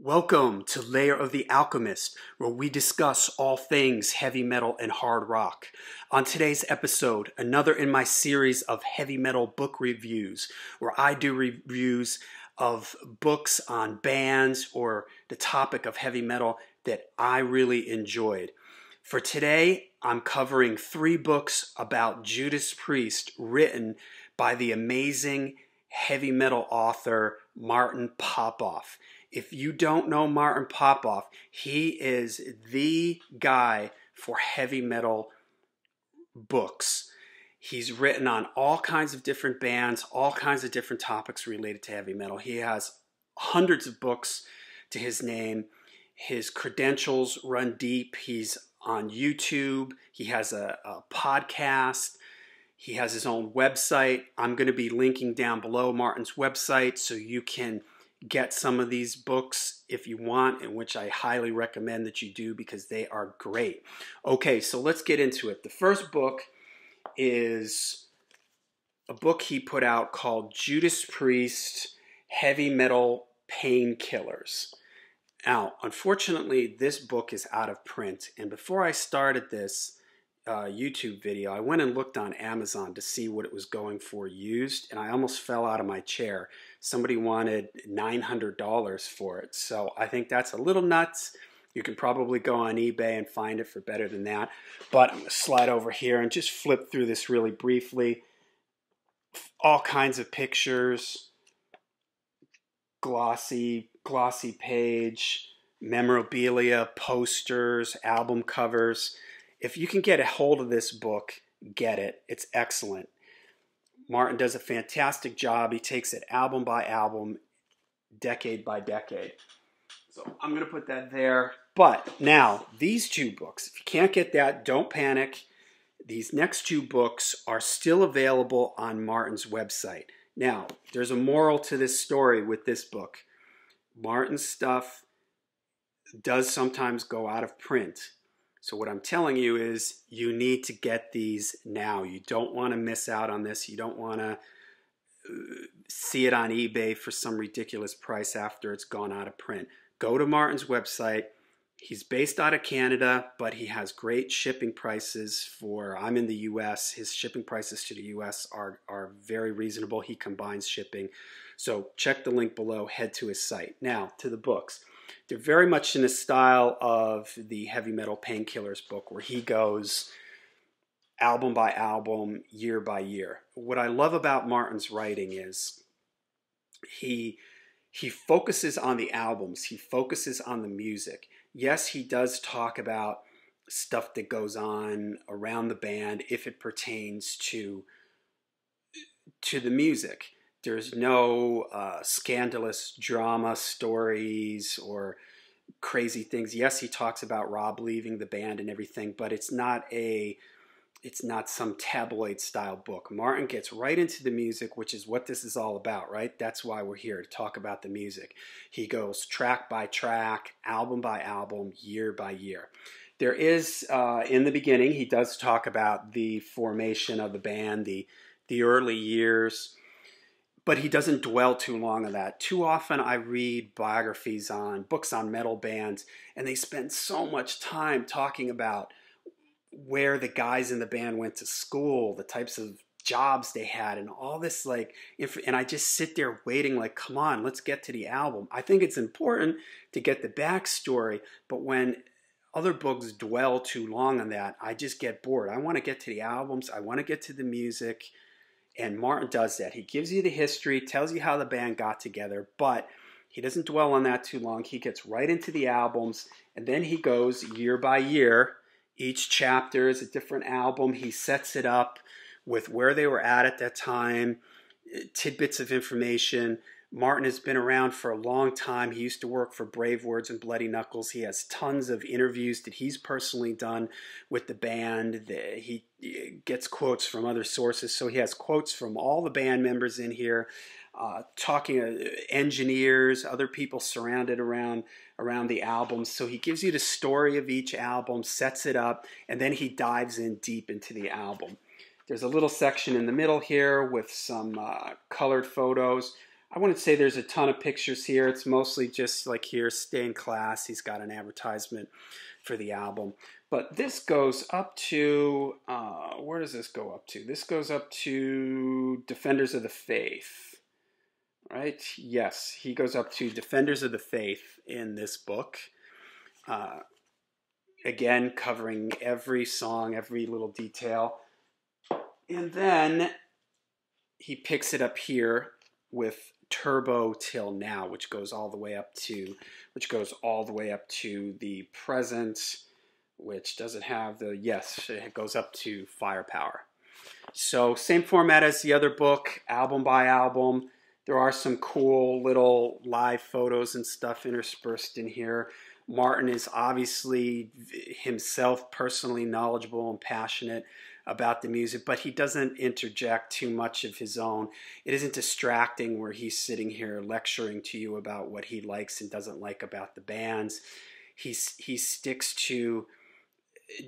Welcome to Lair of the Alchemist, where we discuss all things heavy metal and hard rock. On today's episode, another in my series of heavy metal book reviews, where I do reviews of books on bands or the topic of heavy metal that I really enjoyed. For today, I'm covering 3 books about Judas Priest written by the amazing heavy metal author Martin Popoff. If you don't know Martin Popoff, he is the guy for heavy metal books. He's written on all kinds of different bands, all kinds of different topics related to heavy metal. He has hundreds of books to his name. His credentials run deep. He's on YouTube. He has a podcast. He has his own website. I'm going to be linking down below Martin's website so you can get some of these books if you want, in which I highly recommend that you do because they are great. Okay, so let's get into it. The first book is a book he put out called Judas Priest, Heavy Metal Painkillers. Now, unfortunately, this book is out of print, and before I started this YouTube video, I went and looked on Amazon to see what it was going for used, and I almost fell out of my chair. Somebody wanted $900 for it, so I think that's a little nuts. You can probably go on eBay and find it for better than that, but I'm going to slide over here and just flip through this really briefly. All kinds of pictures, glossy page, memorabilia, posters, album covers. If you can get a hold of this book, get it. It's excellent. Martin does a fantastic job. He takes it album by album, decade by decade. So I'm going to put that there. But now, these 2 books, if you can't get that, don't panic. These next 2 books are still available on Martin's website. Now, there's a moral to this story with this book. Martin's stuff does sometimes go out of print. So what I'm telling you is you need to get these now. You don't want to miss out on this. You don't want to see it on eBay for some ridiculous price after it's gone out of print. Go to Martin's website. He's based out of Canada, but he has great shipping prices for, I'm in the US. His shipping prices to the US are very reasonable. He combines shipping. So check the link below, head to his site. Now, to the books. They're very much in the style of the Heavy Metal Painkillers book, where he goes album by album, year by year. What I love about Martin's writing is he focuses on the albums. He focuses on the music. Yes, he does talk about stuff that goes on around the band if it pertains to the music. There's no scandalous drama stories or crazy things. Yes, he talks about Rob leaving the band and everything, but it's not some tabloid style book. Martin gets right into the music, which is what this is all about, right? That's why we're here, to talk about the music. He goes track by track, album by album, year by year. There is, in the beginning, he does talk about the formation of the band, the early years, but he doesn't dwell too long on that. Too often I read biographies on books on metal bands, and they spend so much time talking about where the guys in the band went to school, the types of jobs they had, and all this and I just sit there waiting like, come on, let's get to the album. I think it's important to get the backstory, but when other books dwell too long on that, I just get bored. I want to get to the albums. I want to get to the music. And Martin does that. He gives you the history, tells you how the band got together, but he doesn't dwell on that too long. He gets right into the albums, and then he goes year by year. Each chapter is a different album. He sets it up with where they were at that time, tidbits of information. Martin has been around for a long time. He used to work for Brave Words and Bloody Knuckles. He has tons of interviews that he's personally done with the band. He gets quotes from other sources. So he has quotes from all the band members in here, talking engineers, other people surrounded around the albums. So he gives you the story of each album, sets it up, and then he dives in deep into the album. There's a little section in the middle here with some colored photos. I wouldn't say there's a ton of pictures here. It's mostly just like here, stay in class. He's got an advertisement for the album. But this goes up to, where does this go up to? This goes up to Defenders of the Faith, right? Yes, he goes up to Defenders of the Faith in this book. Again, covering every song, every little detail. And then he picks it up here with Turbo Till Now, which goes all the way up to the present, which doesn't have the, yes, it goes up to Firepower. So same format as the other book, album by album. There are some cool little live photos and stuff interspersed in here. Martin is obviously himself personally knowledgeable and passionate about the music, but he doesn't interject too much of his own. It isn't distracting where he's sitting here lecturing to you about what he likes and doesn't like about the bands. He sticks to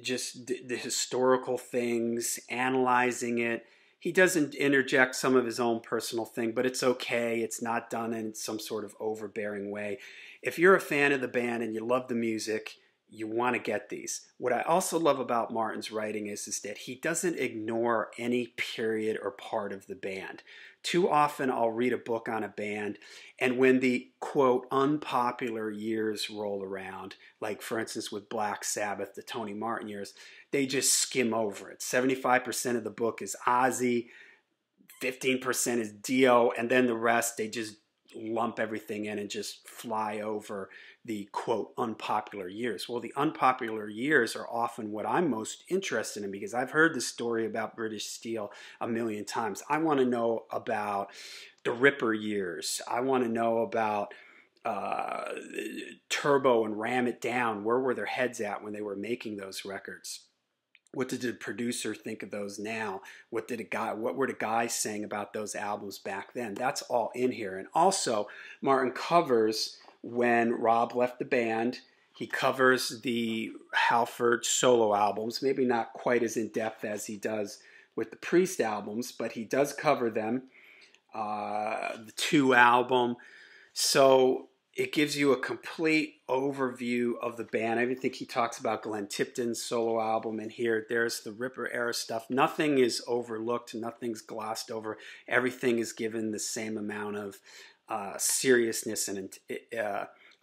just the historical things, analyzing it. He doesn't interject some of his own personal thing, but it's okay. It's not done in some sort of overbearing way. If you're a fan of the band and you love the music, you want to get these. What I also love about Martin's writing is that he doesn't ignore any period or part of the band. Too often I'll read a book on a band, and when the, quote, unpopular years roll around, like for instance with Black Sabbath, the Tony Martin years, they just skim over it. 75% of the book is Ozzy, 15% is Dio, and then the rest, they just lump everything in and just fly over the, quote, unpopular years. Well, the unpopular years are often what I'm most interested in, because I've heard the story about British Steel a million times. I want to know about the Ripper years. I want to know about Turbo and Ram It Down. Where were their heads at when they were making those records? What did the producer think of those now? What were the guys saying about those albums back then? That's all in here. And also, Martin covers when Rob left the band. He covers the Halford solo albums, maybe not quite as in-depth as he does with the Priest albums, but he does cover them, the 2 album. So it gives you a complete overview of the band. I even think he talks about Glenn Tipton's solo album in here. There's the Ripper era stuff. Nothing is overlooked. Nothing's glossed over. Everything is given the same amount of seriousness and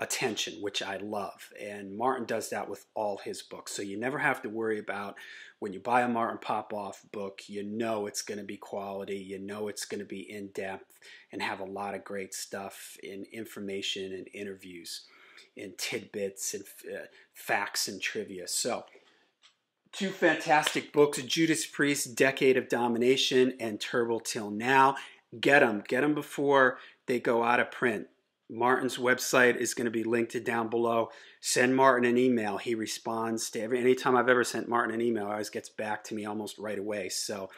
attention, which I love. And Martin does that with all his books. So you never have to worry about, when you buy a Martin Popoff book, you know it's going to be quality, you know it's going to be in-depth and have a lot of great stuff in information and interviews and tidbits and facts and trivia. So 2 fantastic books, Judas Priest, Decade of Domination, and Turbo Till Now. Get them before they go out of print. Martin's website is going to be linked down below. Send Martin an email. He responds to anytime I've ever sent Martin an email, he always gets back to me almost right away. So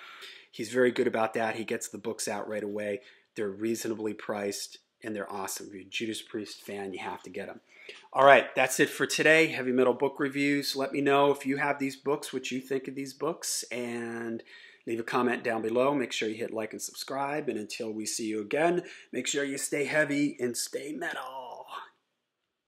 he's very good about that. He gets the books out right away. They're reasonably priced and they're awesome. If you're a Judas Priest fan, you have to get them. All right, that's it for today. Heavy Metal Book Reviews. Let me know if you have these books, what you think of these books, and leave a comment down below. Make sure you hit like and subscribe. And until we see you again, make sure you stay heavy and stay metal.